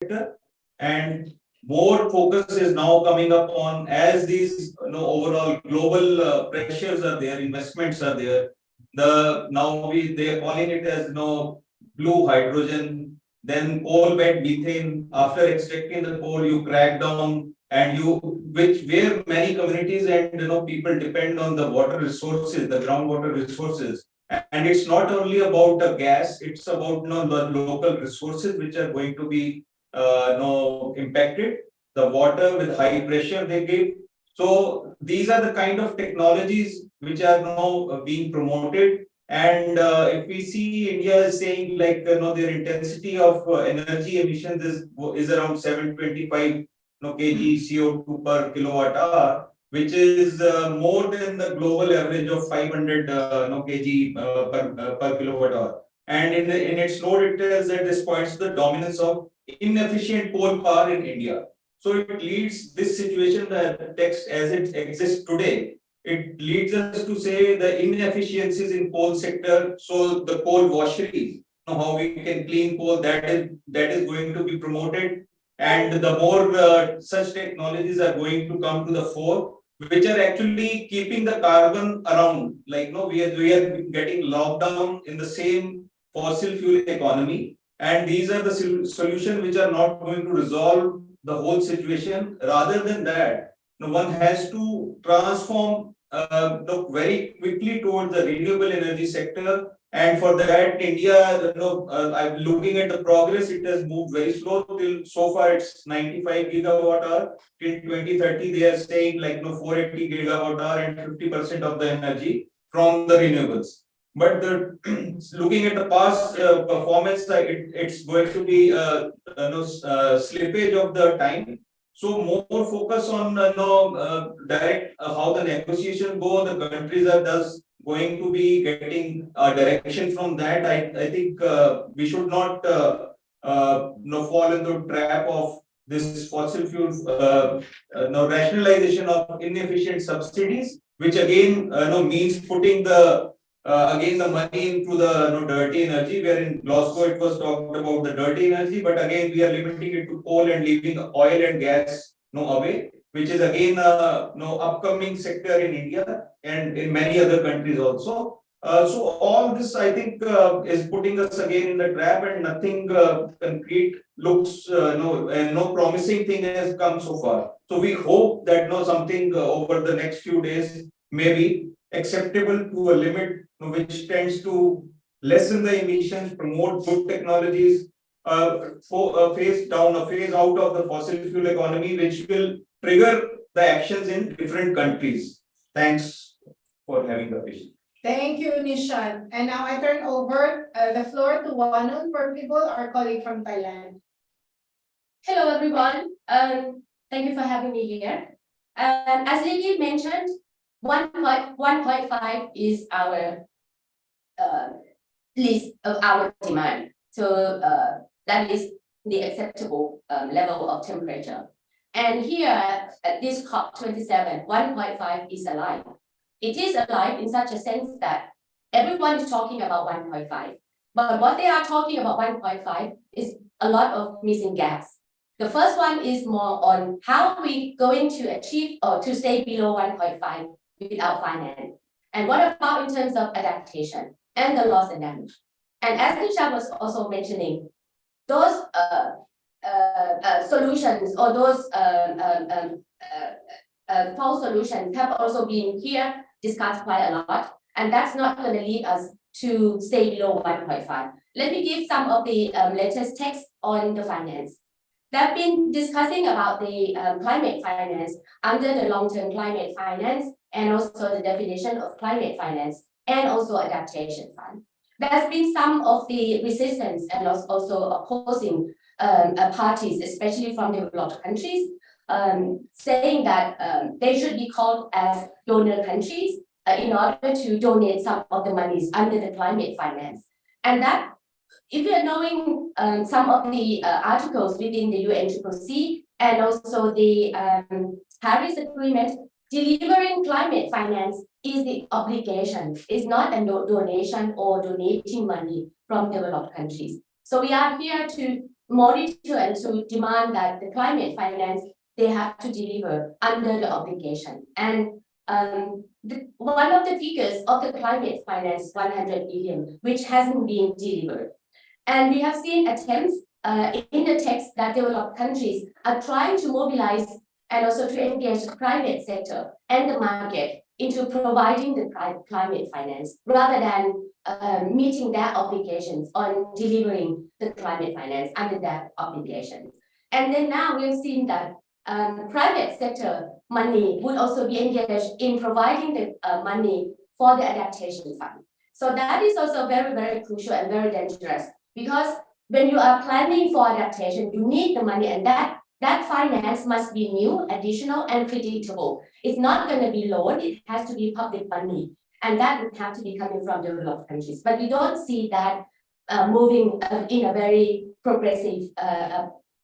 sector, and more focus is now coming up on as these overall global pressures are there, investments are there. They are calling it as blue hydrogen, then coal bed methane. After extracting the coal, you crack down and you which where many communities and people depend on the water resources, the groundwater resources. And it's not only about the gas; it's about the local resources which are going to be impacted. The water with high pressure they give. So these are the kind of technologies which are now being promoted. And if we see India is saying like their intensity of energy emissions is around 725 kg CO2 per kilowatt hour, which is more than the global average of 500 kg per kilowatt hour. And in its note, it tells that this points to the dominance of inefficient coal power in India. So it leads this situation, the text as it exists today, it leads us to say the inefficiencies in coal sector. So the coal washeries, how we can clean coal, that is going to be promoted, and the more such technologies are going to come to the fore, which are actually keeping the carbon around. Like no, we are getting locked down in the same fossil fuel economy, and these are the solutions which are not going to resolve the whole situation. Rather than that, one has to transform look very quickly towards the renewable energy sector. And for that, India, I'm looking at the progress. It has moved very slow till so far. It's 95 gigawatt hour. Till 2030, they are saying like 480 gigawatt hour and 50% of the energy from the renewables. But looking at the past performance, it's going to be slippage of the time. So more focus on direct how the negotiation go. The countries are thus going to be getting direction from that. I think we should not fall into the trap of this fossil fuel rationalization of inefficient subsidies, which again means putting the again the money into the dirty energy. Where in Glasgow it was talked about the dirty energy, but again we are limiting it to coal and leaving oil and gas away, which is again a upcoming sector in India and in many other countries also. So all this I think is putting us again in the trap, and nothing concrete looks and no promising thing has come so far. So we hope that something over the next few days may be acceptable to a limit which tends to lessen the emissions, promote good technologies, phase out of the fossil fuel economy, which will trigger the actions in different countries. Thanks for having the patient. Thank you, Nishan. And now I turn over the floor to Wanun Perpibol, our colleague from Thailand. Hello, everyone. Thank you for having me here. As Lily mentioned, 1.5 is our list of our demand. So that is the acceptable level of temperature. And here at this COP27, 1.5 is alive. It is alive in such a sense that everyone is talking about 1.5. But what they are talking about 1.5 is a lot of missing gaps. The first one is more on how we going to achieve or to stay below 1.5 without finance. And what about in terms of adaptation and the loss and damage? And as Nisha was also mentioning, those solutions or those false solutions have also been here discussed quite a lot, and that's not going to lead us to stay below 1.5. Let me give some of the latest text on the finance. They've been discussing about the climate finance under the long-term climate finance and also the definition of climate finance and also adaptation fund. There's been some of the resistance and also opposing parties, especially from developed countries, saying that they should be called as donor countries in order to donate some of the monies under the climate finance. And that, if you're knowing some of the articles within the UNCCC and also the Paris Agreement, delivering climate finance is the obligation. It's not a donation or donating money from developed countries. So we are here to monitor and to demand that the climate finance, they have to deliver under the obligation. And one of the figures of the climate finance, 100 billion, which hasn't been delivered. And we have seen attempts in the text that developed countries are trying to mobilize and also to engage the private sector and the market into providing the climate finance rather than meeting their obligations on delivering the climate finance under that obligations. And then now we've seen that private sector money would also be engaged in providing the money for the adaptation fund. So that is also very, very crucial and very dangerous, because when you are planning for adaptation, you need the money, and that finance must be new, additional, and predictable. It's not going to be loan, it has to be public money, and that would have to be coming from developed countries. But we don't see that moving in a very progressive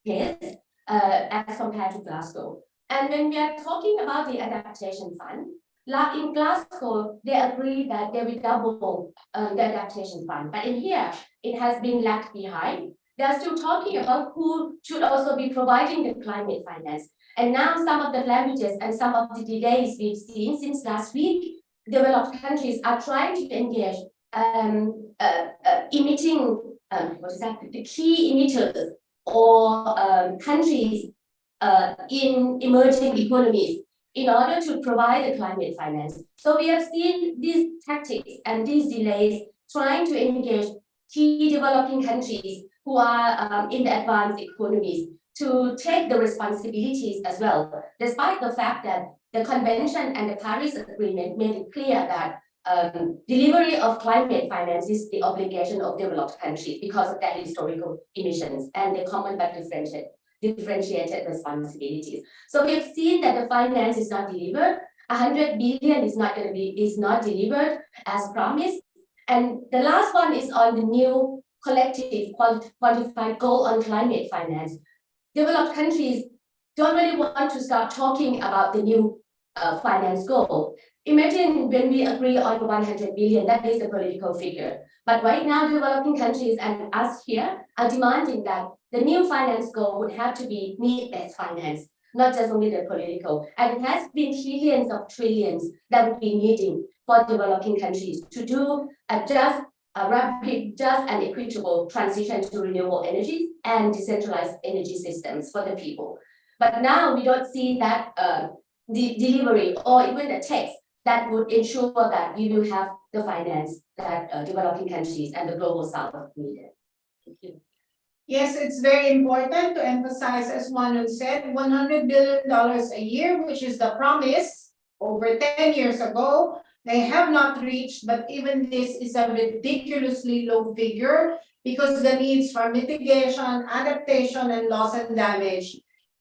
pace as compared to Glasgow. And when we are talking about the adaptation fund, in Glasgow, they agreed that they will double the adaptation fund. But in here, it has been left behind. They are still talking about who should also be providing the climate finance. And now some of the languages and some of the delays we've seen since last week, developed countries are trying to engage emitting, the key emitters or countries in emerging economies in order to provide the climate finance. So we have seen these tactics and these delays trying to engage key developing countries who are in the advanced economies to take the responsibilities as well, despite the fact that the convention and the Paris Agreement made it clear that delivery of climate finance is the obligation of developed countries because of their historical emissions and the common but differentiated responsibilities. So we've seen that the finance is not delivered. 100 billion is not delivered as promised. And the last one is on the new collective quantified goal on climate finance. Developed countries don't really want to start talking about the new finance goal. Imagine when we agree on 100 billion, that is a political figure. But right now, developing countries and us here are demanding that the new finance goal would have to be need-based finance, not just only the political. And it has been trillions of trillions that would be needing for developing countries to do a rapid, just and equitable transition to renewable energies and decentralized energy systems for the people. But now we don't see that the delivery or even the text that would ensure that we will have the finance that developing countries and the global south needed. Thank you. Yes, it's very important to emphasize, as Manu said, $100 billion a year, which is the promise over 10 years ago. They have not reached, but even this is a ridiculously low figure because the needs for mitigation, adaptation, and loss and damage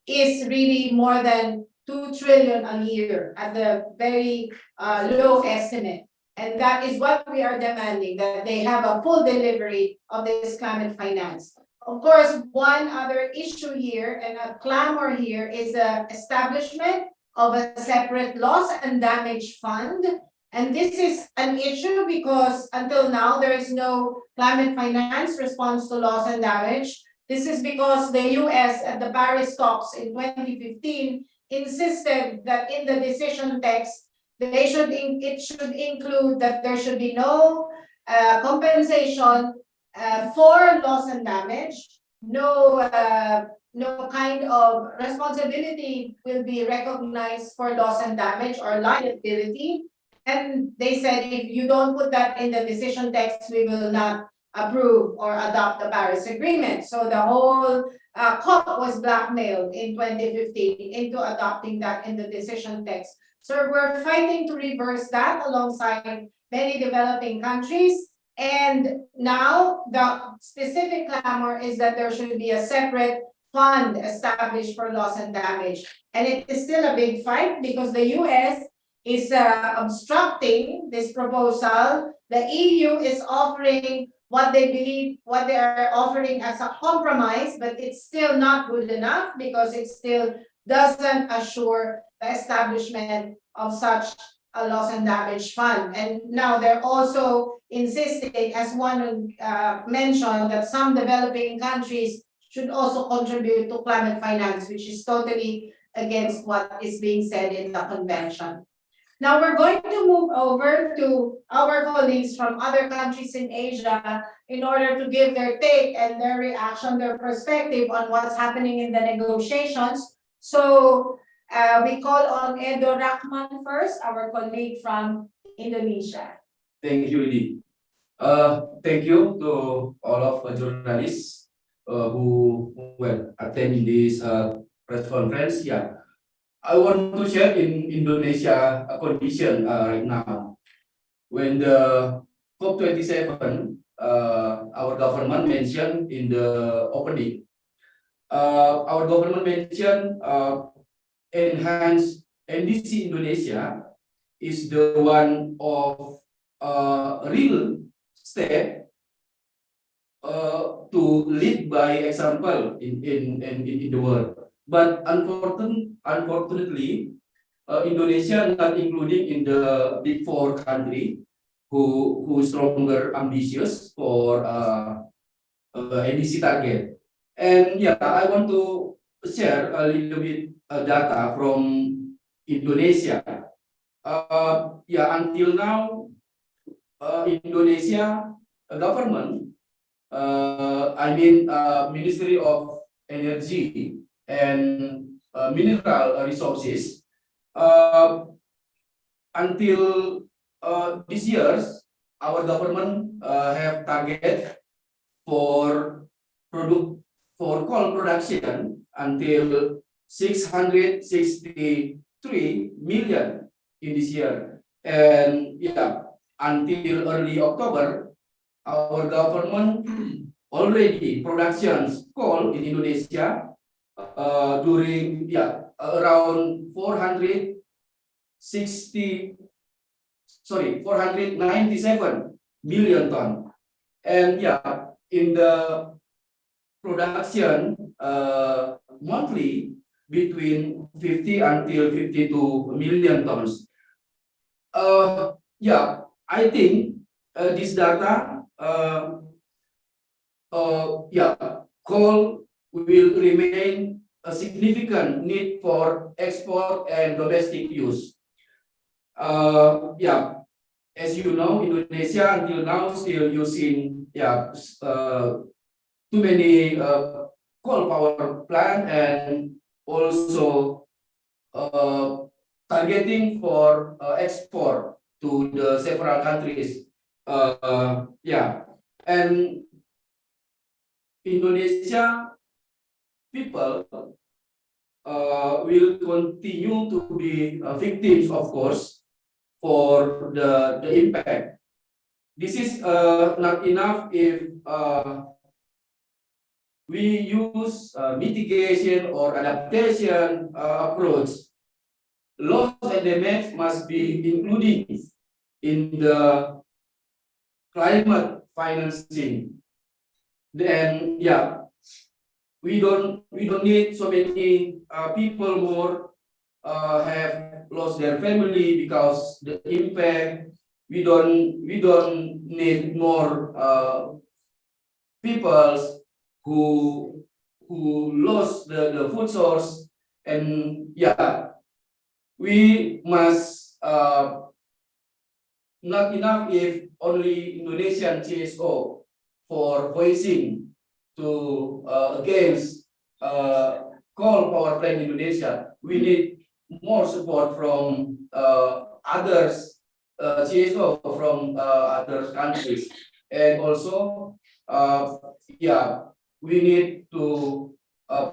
is really more than 2 trillion a year at the very low estimate. And that is what we are demanding, that they have a full delivery of this climate finance. Of course, one other issue here and a clamor here is the establishment of a separate loss and damage fund. And this is an issue because until now, there is no climate finance response to loss and damage. This is because the US at the Paris talks in 2015 insisted that in the decision text, it should include that there should be no compensation for loss and damage, no kind of responsibility will be recognized for loss and damage or liability. And they said, if you don't put that in the decision text, we will not approve or adopt the Paris Agreement. So the whole COP was blackmailed in 2015 into adopting that in the decision text. So we're fighting to reverse that alongside many developing countries. And now the specific clamor is that there should be a separate fund established for loss and damage. And it is still a big fight because the US is obstructing this proposal. The EU is offering what they believe, what they are offering as a compromise, but it's still not good enough because it still doesn't assure the establishment of such a loss and damage fund. And now they're also insisting, as one mentioned, that some developing countries should also contribute to climate finance, which is totally against what is being said in the convention. Now we're going to move over to our colleagues from other countries in Asia in order to give their take and their reaction, their perspective on what's happening in the negotiations. So we call on Edo Rahman first, our colleague from Indonesia. Thank you, Lee. Thank you to all of the journalists who were attending this press conference. Yeah, I want to share in Indonesia a condition right now. When the COP27, our government mentioned in the opening, our government mentioned enhance NDC Indonesia is the one of real step to lead by example in the world. But unfortunately, Indonesia not including in the big four country who stronger ambitious for NDC target. And yeah, I want to share a little bit data from Indonesia. Yeah, until now, Indonesia government, Ministry of Energy and Mineral Resources, until this years, our government have target for coal production until 663 million in this year. And yeah, until early October, our government already productions coal in Indonesia during around 497 million ton. And yeah, in the production monthly between 50 until 52 million tons. Yeah, I think this data, coal will remain a significant need for export and domestic use. Yeah, as you know, Indonesia until now still using too many coal power plant and also targeting for export to the several countries. Yeah, and Indonesia people will continue to be victims, of course, for the impact. This is not enough if we use mitigation or adaptation approach. Loss and damage must be included in the climate financing. Then yeah, we don't need so many people more have lost their family because the impact. We don't need more people who lost the food source. And yeah, we must not enough if only Indonesian CSO for voicing to against coal power plant in Indonesia. We need more support from others CSO from other countries, and also we need to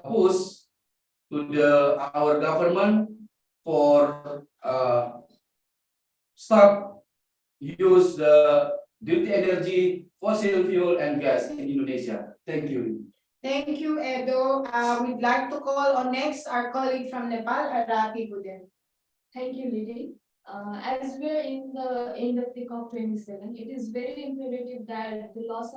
push to our government for stop use the dirty energy, fossil fuel and gas in Indonesia. Thank you. Thank you, Edo. We'd like to call on next our colleague from Nepal, Arati Budin. Thank you, Lily. As we're in the end of the COP27, it is very imperative that the loss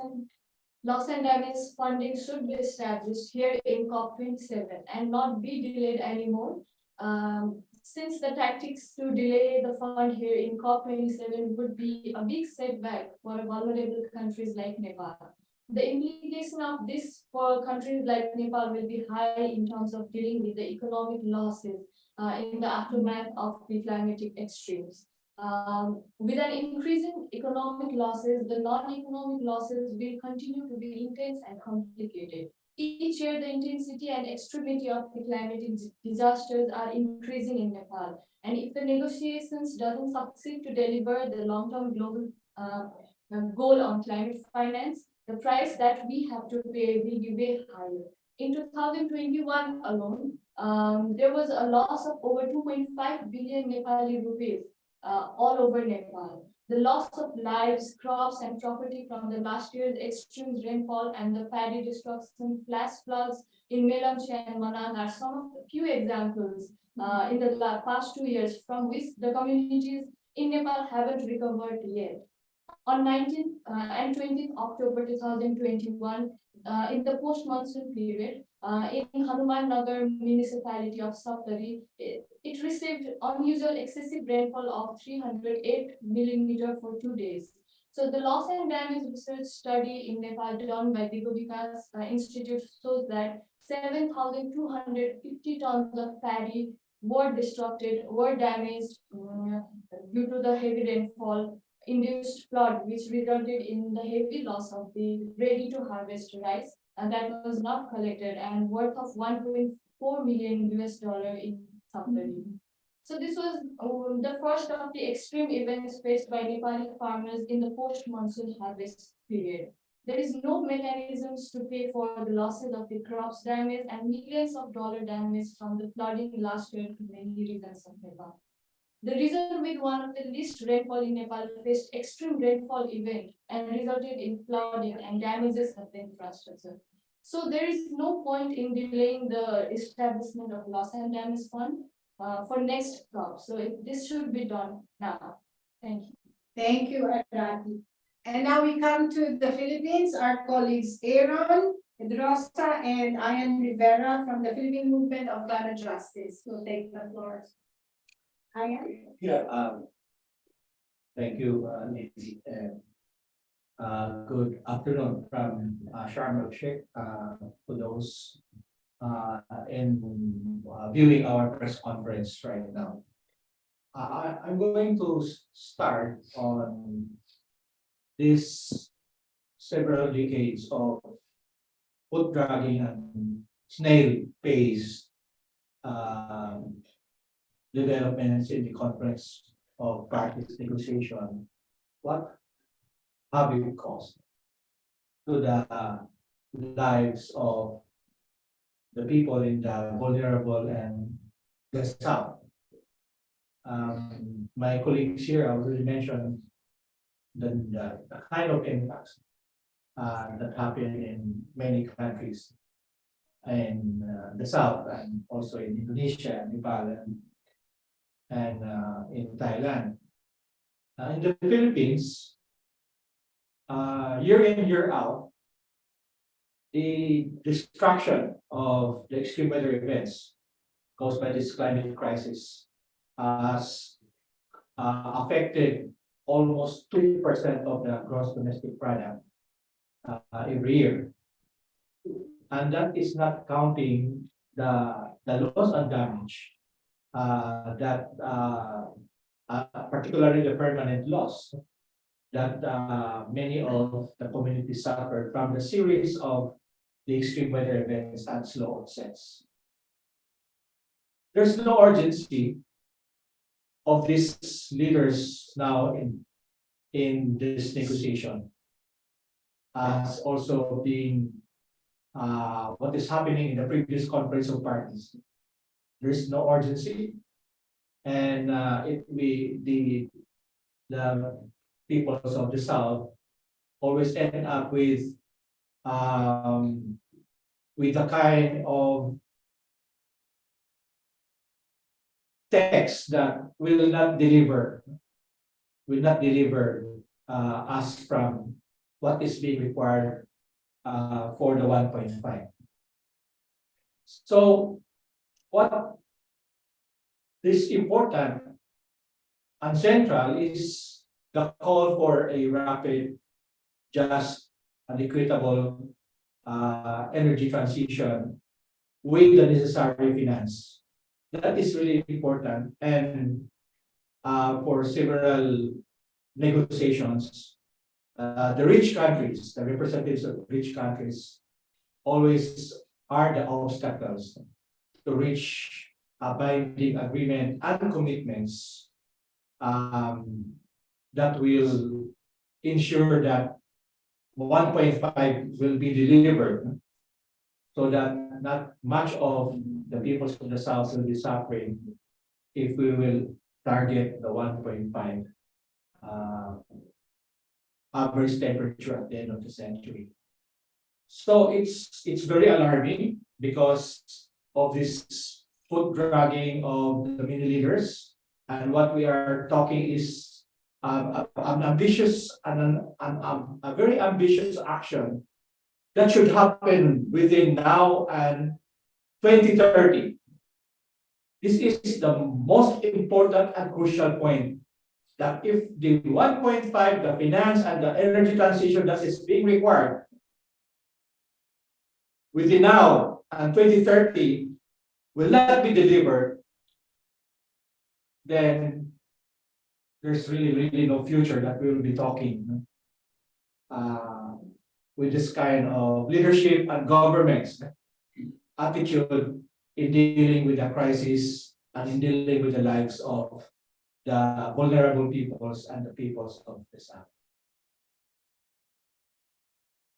and damage funding should be established here in COP27 and not be delayed anymore. Since the tactics to delay the fund here in COP27 would be a big setback for vulnerable countries like Nepal. The implication of this for countries like Nepal will be high in terms of dealing with the economic losses in the aftermath of the climatic extremes. With an increasing economic losses, the non-economic losses will continue to be intense and complicated. Each year, the intensity and extremity of the climatic disasters are increasing in Nepal. And if the negotiations doesn't succeed to deliver the long-term global goal on climate finance, the price that we have to pay will be way higher. In 2021 alone, there was a loss of over 2.5 billion Nepali rupees all over Nepal. The loss of lives, crops, and property from the last year's extreme rainfall and the paddy destruction, flash floods in Melamche and Manang are some of the few examples in the past 2 years from which the communities in Nepal haven't recovered yet. On 19th and 20th October 2021, in the post-monsoon period, in Hanuman Nagar municipality of Saptari, it received unusual excessive rainfall of 308 millimeter for 2 days. So the loss and damage research study in Nepal done by Digovikas Institute shows that 7,250 tons of paddy were destructed, were damaged due to the heavy rainfall induced flood, which resulted in the heavy loss of the ready to harvest rice, and that was not collected and worth of 1.4 million US dollar in Saptari. So this was the first of the extreme events faced by Nepali farmers in the post-monsoon harvest period. There is no mechanisms to pay for the losses of the crops damage and millions of dollar damage from the flooding last year to many regions of Nepal. The region with one of the least rainfall in Nepal faced extreme rainfall event and resulted in flooding and damages of the infrastructure. So there is no point in delaying the establishment of loss and damage fund for next crop. So this should be done now. Thank you. Thank you, Arati. And now we come to the Philippines, our colleagues Aaron, Pedrosa, and Ian Rivera from the Philippine Movement of Climate Justice will take the floor. Ian? Yeah, thank you, Nancy, and good afternoon from Sharm el Sheikh to those in viewing our press conference right now. I'm going to start on this several decades of foot dragging and snail pace developments in the conference of parties negotiation. What have it caused to the lives of the people in the vulnerable and the South? My colleagues here already mentioned the kind of impacts that happen in many countries in the South and also in Indonesia, Nepal, and in Thailand. In the Philippines, year in, year out, the destruction of the extreme weather events caused by this climate crisis has affected almost 2% of the gross domestic product every year. And that is not counting the loss and damage that particularly the permanent loss that many of the communities suffered from the series of the extreme weather events and slow onsets. There's no urgency of these leaders now in this negotiation as also being what is happening in the previous conference of parties. There's no urgency, and the peoples of the South always end up with a kind of text that will not deliver us from what is being required for the 1.5. So what is important and central is the call for a rapid, just, an equitable energy transition with the necessary finance. That is really important, and for several negotiations, the rich countries, the representatives of rich countries, always are the obstacles to reach a binding agreement and commitments that will ensure that 1.5 will be delivered, so that not much of the peoples of the South will be suffering if we will target the 1.5 average temperature at the end of the century. So it's very alarming because of this foot dragging of the mini leaders, and what we are talking is an ambitious and a very ambitious action that should happen within now and 2030. This is the most important and crucial point, that if the 1.5, the finance and the energy transition that is being required within now and 2030 will not be delivered, then there's really no future that we will be talking with this kind of leadership and government's attitude in dealing with the crisis and in dealing with the lives of the vulnerable peoples and the peoples of the South.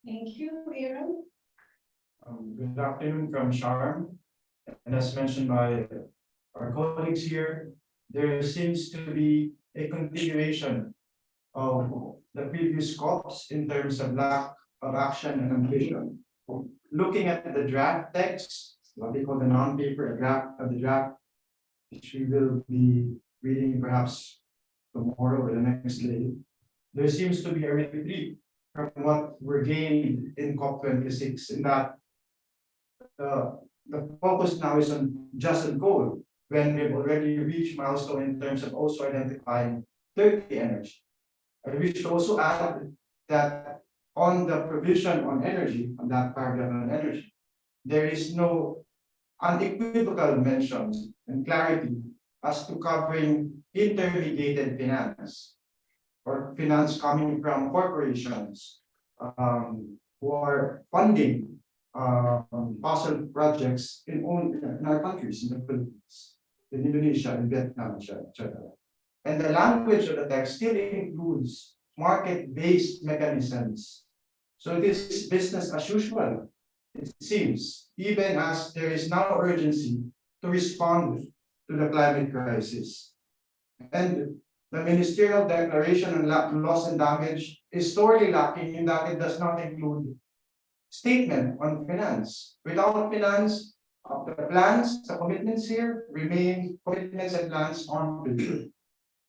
Thank you, Aaron. Good afternoon from Sharm. And as mentioned by our colleagues here, there seems to be a continuation of the previous COPs in terms of lack of action and ambition. Looking at the draft text, what they call the non-paper draft of the draft, which we will be reading perhaps tomorrow or the next day, there seems to be a retreat from what were gained in COP26, in that the focus now is on just and goal, when we've already reached milestone in terms of also identifying dirty energy. I wish to also add that on the provision on energy, on that paragraph on energy, there is no unequivocal mentions and clarity as to covering intermediated finance, or finance coming from corporations who are funding fossil projects in our countries, in the Philippines, in Indonesia, in Vietnam, etc. And the language of the text still includes market-based mechanisms. So it is business as usual, it seems, even as there is now urgency to respond to the climate crisis. And the ministerial declaration on loss and damage is sorely lacking in that it does not include statement on finance. Without finance, the plans, the commitments here remain commitments and plans on paper.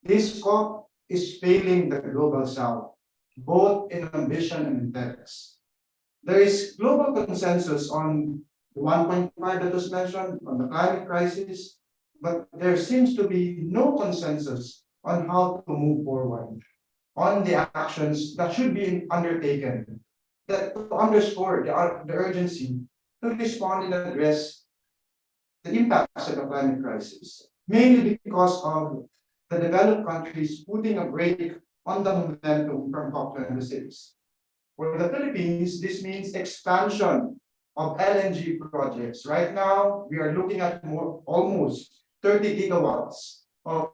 This COP is failing the global South, both in ambition and in text. There is global consensus on the 1.5 that was mentioned, on the climate crisis, but there seems to be no consensus on how to move forward, on the actions that should be undertaken, that to underscore the urgency to respond and address the impacts of the climate crisis, mainly because of the developed countries putting a brake on the momentum from COP26. For the Philippines, this means expansion of LNG projects. Right now, we are looking at almost 30 gigawatts of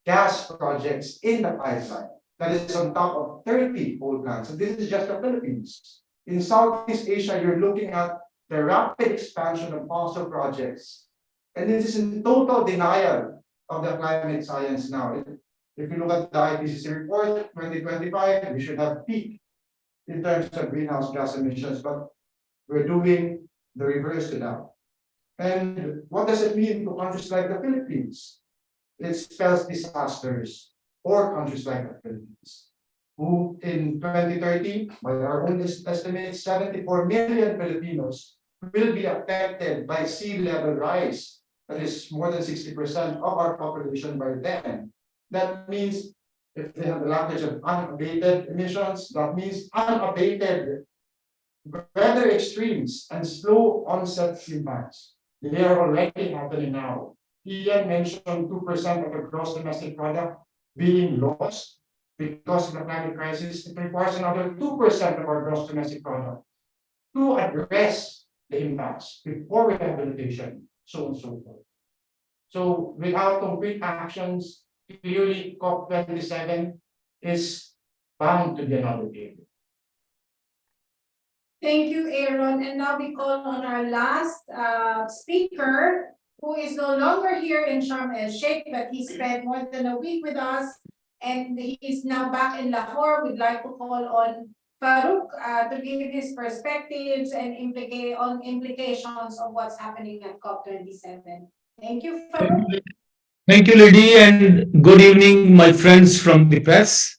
gas projects in the pipeline. That is on top of 30 coal plants. And this is just the Philippines. In Southeast Asia, you're looking at the rapid expansion of fossil projects. And this is in total denial of the climate science now. If you look at the IPCC report, 2025, we should have peaked in terms of greenhouse gas emissions, but we're doing the reverse to that. And what does it mean to countries like the Philippines? It spells disasters for countries like the Philippines, who in 2030, by our own estimates, 74 million Filipinos will be affected by sea level rise. That is more than 60% of our population by then. That means if they have the language of unabated emissions, that means unabated weather extremes and slow onset impacts. They are already happening now. Ian mentioned 2% of the gross domestic product being lost because of the climate crisis. It requires another 2% of our gross domestic product to address the impacts before rehabilitation, so on and so forth. So without concrete actions, clearly COP27 is bound to be another failure. Thank you, Aaron. And now we call on our last speaker, who is no longer here in Sharm el Sheikh, but he spent more than a week with us. And he is now back in Lahore. We'd like to call on Farouk to give his perspectives and implications of what's happening at COP27. Thank you, Farouk. Thank you, Lady, and good evening, my friends from the press.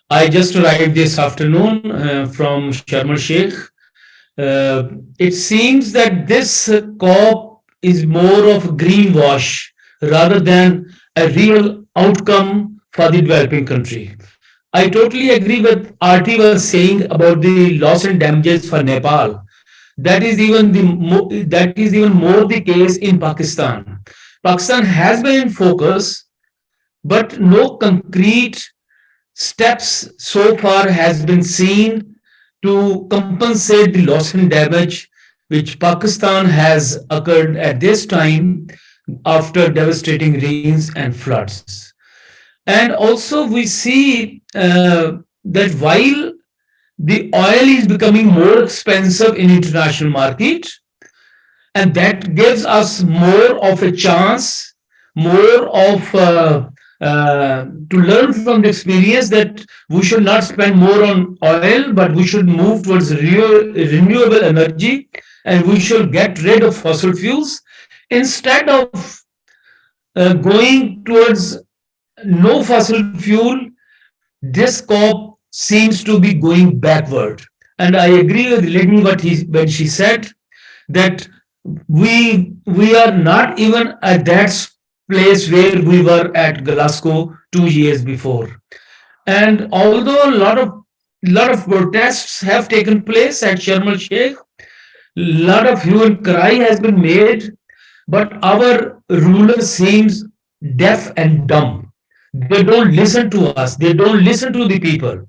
I just arrived this afternoon from Sharm el Sheikh. It seems that this COP is more of a greenwash rather than a real outcome for the developing country. I totally agree with RT was saying about the loss and damages for Nepal. That is even more the case in Pakistan. Pakistan has been in focus, but no concrete steps so far has been seen to compensate the loss and damage which Pakistan has occurred at this time after devastating rains and floods. And also we see that while the oil is becoming more expensive in international market, and that gives us more of a chance, more of to learn from the experience that we should not spend more on oil, but we should move towards renewable energy, and we should get rid of fossil fuels instead of going towards no fossil fuel. This COP seems to be going backward, and I agree with Lady when she said that we are not even at that place where we were at Glasgow 2 years before. And although a lot of protests have taken place at Sharm el Sheikh, a lot of hue and cry has been made, but our ruler seems deaf and dumb. They don't listen to us. They don't listen to the people.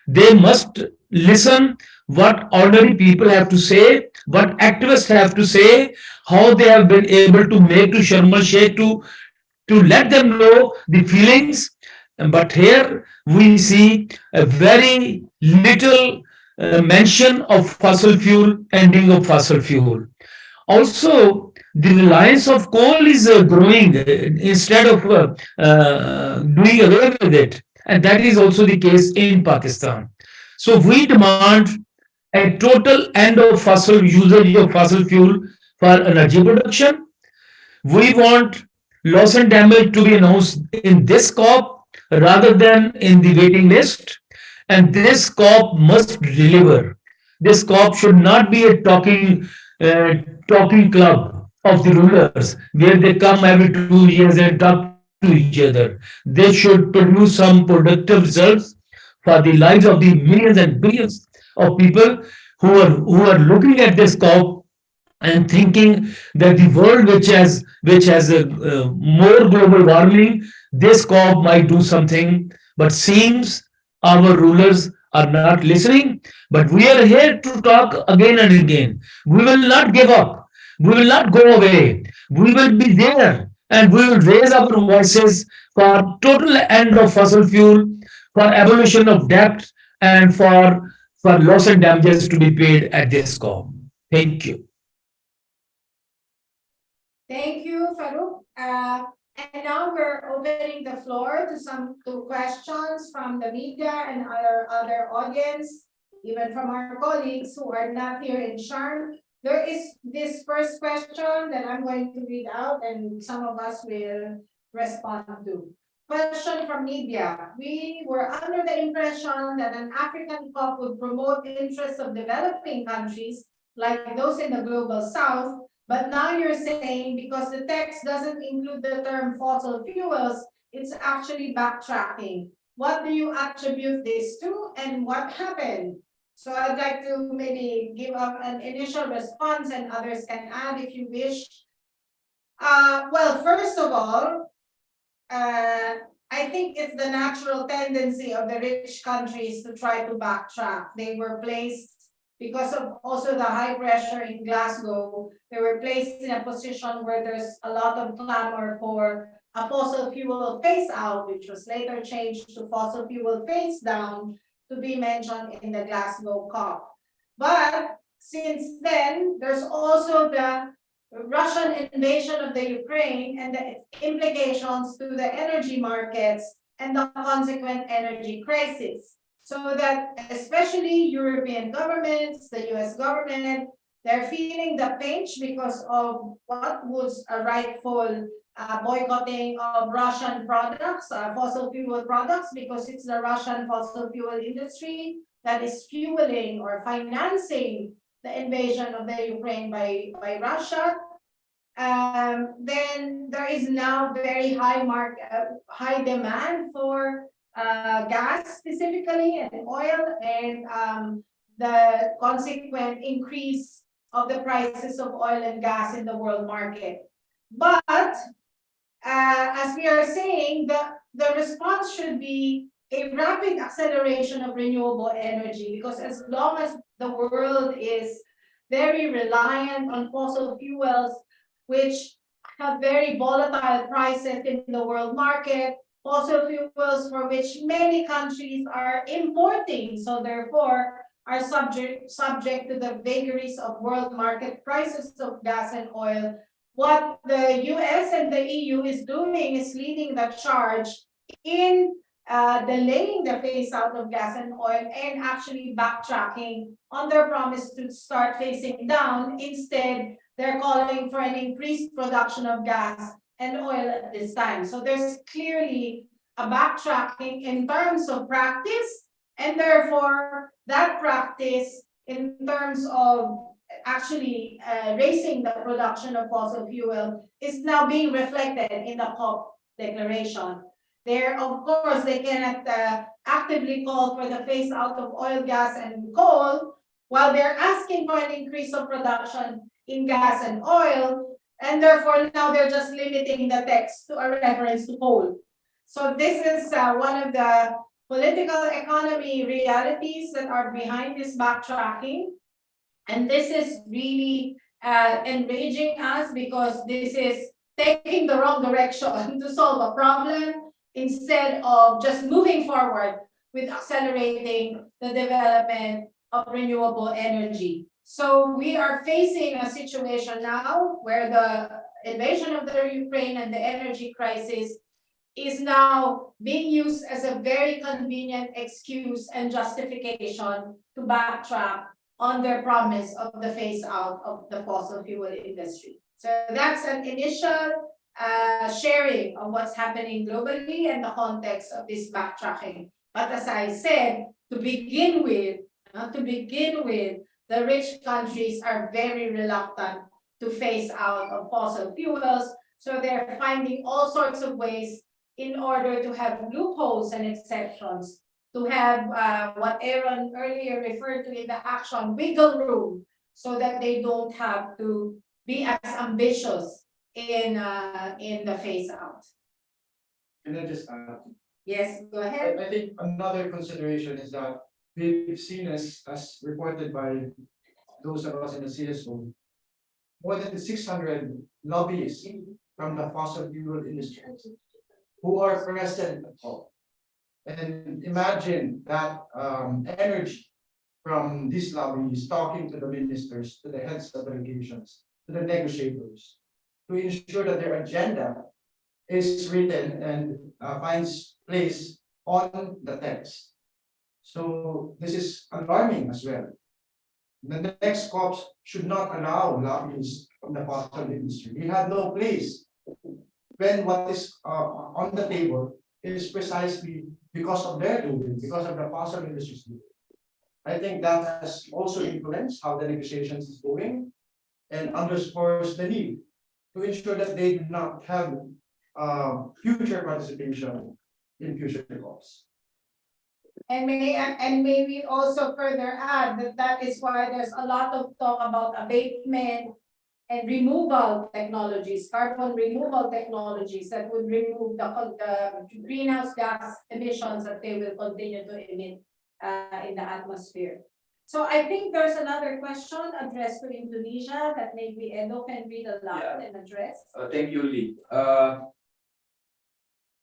They must listen what ordinary people have to say, what activists have to say, how they have been able to make to Sharm el Sheikh to let them know the feelings. But here we see a very little mention of fossil fuel, ending of fossil fuel. Also, the reliance of coal is growing instead of doing away with it. And that is also the case in Pakistan. So we demand a total end of fossil usage of fossil fuel for energy production. We want loss and damage to be announced in this COP rather than in the waiting list. And this COP must deliver. This COP should not be a talking club of the rulers where they come every 2 years and talk to each other. They should produce some productive results for the lives of the millions and billions of people who are looking at this COP and thinking that the world which has a more global warming, this COP might do something, but seems our rulers are not listening. But we are here to talk again and again. We will not give up. We will not go away. We will be there, and we will raise our voices for total end of fossil fuel, for abolition of debt, and for loss and damages to be paid at this COP. Thank you. Thank you, Farouk. And now we're opening the floor to questions from the media and other audience, even from our colleagues who are not here in Sharm. There is this first question that I'm going to read out, and some of us will respond to. Question from media. We were under the impression that an African COP would promote interests of developing countries like those in the global south, but now you're saying because the text doesn't include the term fossil fuels, it's actually backtracking. What do you attribute this to, and what happened? So I'd like to maybe give up an initial response and others can add if you wish. Well, first of all, I think it's the natural tendency of the rich countries to try to backtrack. They were placed, because of also the high pressure in Glasgow, they were placed in a position where there's a lot of clamor for a fossil fuel phase out, which was later changed to fossil fuel phase down, to be mentioned in the Glasgow COP. But since then, there's also the Russian invasion of the Ukraine and the implications to the energy markets and the consequent energy crisis. So that especially European governments, the US government, they're feeling the pinch because of what was a rightful boycotting of Russian products, fossil fuel products, because it's the Russian fossil fuel industry that is fueling or financing the invasion of the Ukraine by Russia. Then there is now very high demand for gas specifically and oil, and the consequent increase of the prices of oil and gas in the world market. But as we are saying, the response should be a rapid acceleration of renewable energy, because as long as the world is very reliant on fossil fuels, which have very volatile prices in the world market, fossil fuels for which many countries are importing, so therefore are subject to the vagaries of world market prices of gas and oil. What the US and the EU is doing is leading the charge in delaying the phase out of gas and oil and actually backtracking on their promise to start phasing down. Instead, they're calling for an increased production of gas and oil at this time. So there's clearly a backtracking in terms of practice, and therefore that practice in terms of actually raising the production of fossil fuel is now being reflected in the COP declaration. There, of course, they cannot actively call for the phase out of oil, gas, and coal, while they're asking for an increase of production in gas and oil, and therefore now they're just limiting the text to a reference to coal. So this is one of the political economy realities that are behind this backtracking. And this is really enraging us, because this is taking the wrong direction to solve a problem instead of just moving forward with accelerating the development of renewable energy. So we are facing a situation now where the invasion of the Ukraine and the energy crisis is now being used as a very convenient excuse and justification to backtrack on their promise of the phase out of the fossil fuel industry. So that's an initial sharing of what's happening globally and the context of this backtracking. But as I said, to begin with, the rich countries are very reluctant to phase out of fossil fuels. So they're finding all sorts of ways in order to have loopholes and exceptions, to have what Aaron earlier referred to in the action, wiggle room, so that they don't have to be as ambitious in the phase out. Can I just add? Yes, go ahead. I think another consideration is that we've seen, as reported by those of us in the CSO, more than 600 lobbyists from the fossil fuel industry who are present at all. And imagine that energy from these lobbyists talking to the ministers, to the heads of delegations, to the negotiators, to ensure that their agenda is written and finds place on the text. So this is alarming as well. The next COPs should not allow lobbyists from the fossil industry. We have no place when what is on the table is precisely because of their doing, because of the fossil industry's doing. I think that has also influenced how the negotiations is going, and underscores the need to ensure that they do not have future participation in future COPs. And may we also further add that that is why there's a lot of talk about abatement and removal technologies, carbon removal technologies that would remove the greenhouse gas emissions that they will continue to emit in the atmosphere. So I think there's another question addressed to Indonesia that maybe Edo can read aloud and address. Thank you, Lee.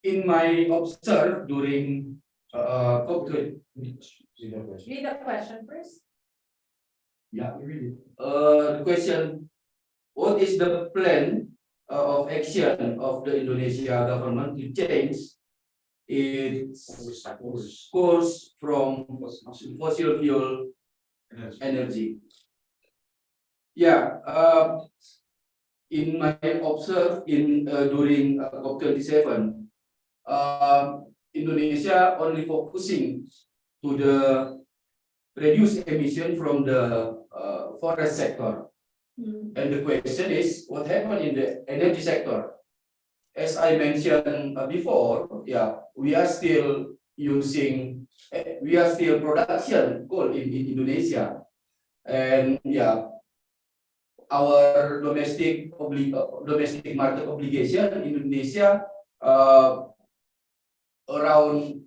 In my observe during COP20, Read the question first. yeah, the question, what is the plan of action of the Indonesia government to change its course from fossil fuel energy? Yeah, in my observe in during COP27, Indonesia only focusing to the reduce emission from the forest sector. And the question is, what happened in the energy sector? As I mentioned before, yeah, we are still using, we are still production coal in Indonesia, and yeah, our domestic market obligation in Indonesia around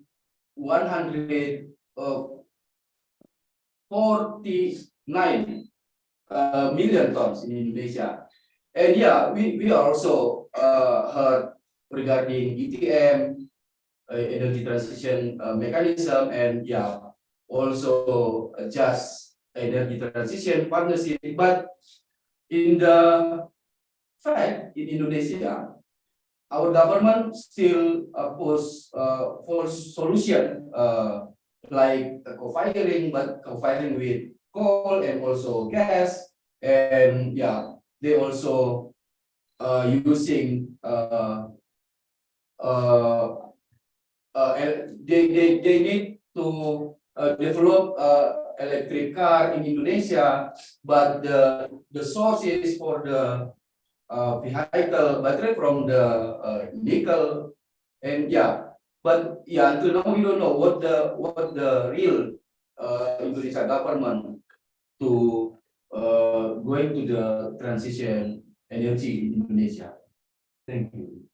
149 million tons in Indonesia. And yeah, we also heard regarding ETM, energy transition mechanism, and yeah, also just energy transition partnership. But in the fact, in Indonesia, our government still push for solution like co-firing, but co-firing with coal and also gas, and yeah, they also using they need to develop electric car in Indonesia, but the sources for the vehicle battery from the nickel, and yeah, but yeah, until now we don't know what the real Indonesia government to going to the transition energy in Indonesia. Thank you.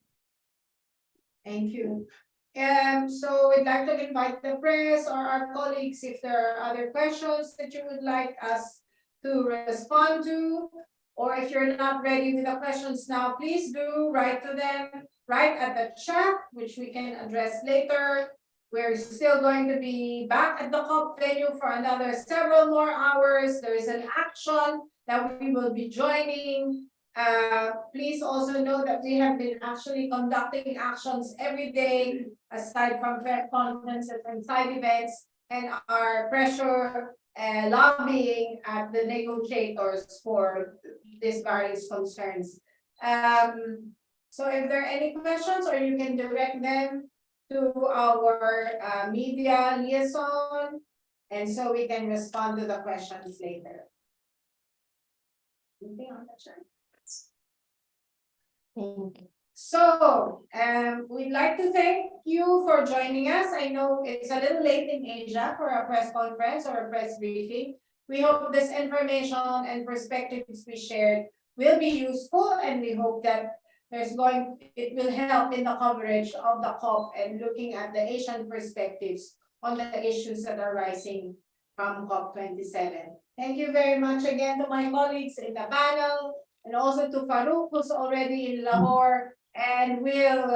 Thank you. So we'd like to invite the press or our colleagues if there are other questions that you would like us to respond to. Or if you're not ready with the questions now, please do write to them, right at the chat, which we can address later. We're still going to be back at the COP venue for another several more hours. There is an action that we will be joining. Please also know that we have been actually conducting actions every day, aside from press conferences and side events, and our pressure lobbying at the negotiators for these various concerns. So if there are any questions, or you can direct them to our media liaison, and so we can respond to the questions later. Anything on the chat? Thank you. So, we'd like to thank you for joining us. I know it's a little late in Asia for a press conference or a press briefing. We hope this information and perspectives we shared will be useful, and we hope that it will help in the coverage of the COP and looking at the Asian perspectives on the issues that are rising from COP27. Thank you very much again to my colleagues in the panel, and also to Farouk, who's already in Lahore, and we'll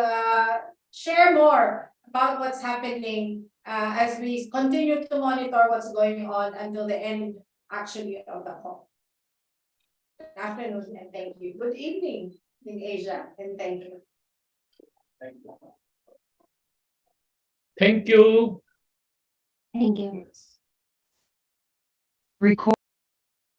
share more about what's happening as we continue to monitor what's going on until the end, actually, of the COP. Good afternoon, and thank you. Good evening in Asia, and thank you. Thank you. Thank you. Record.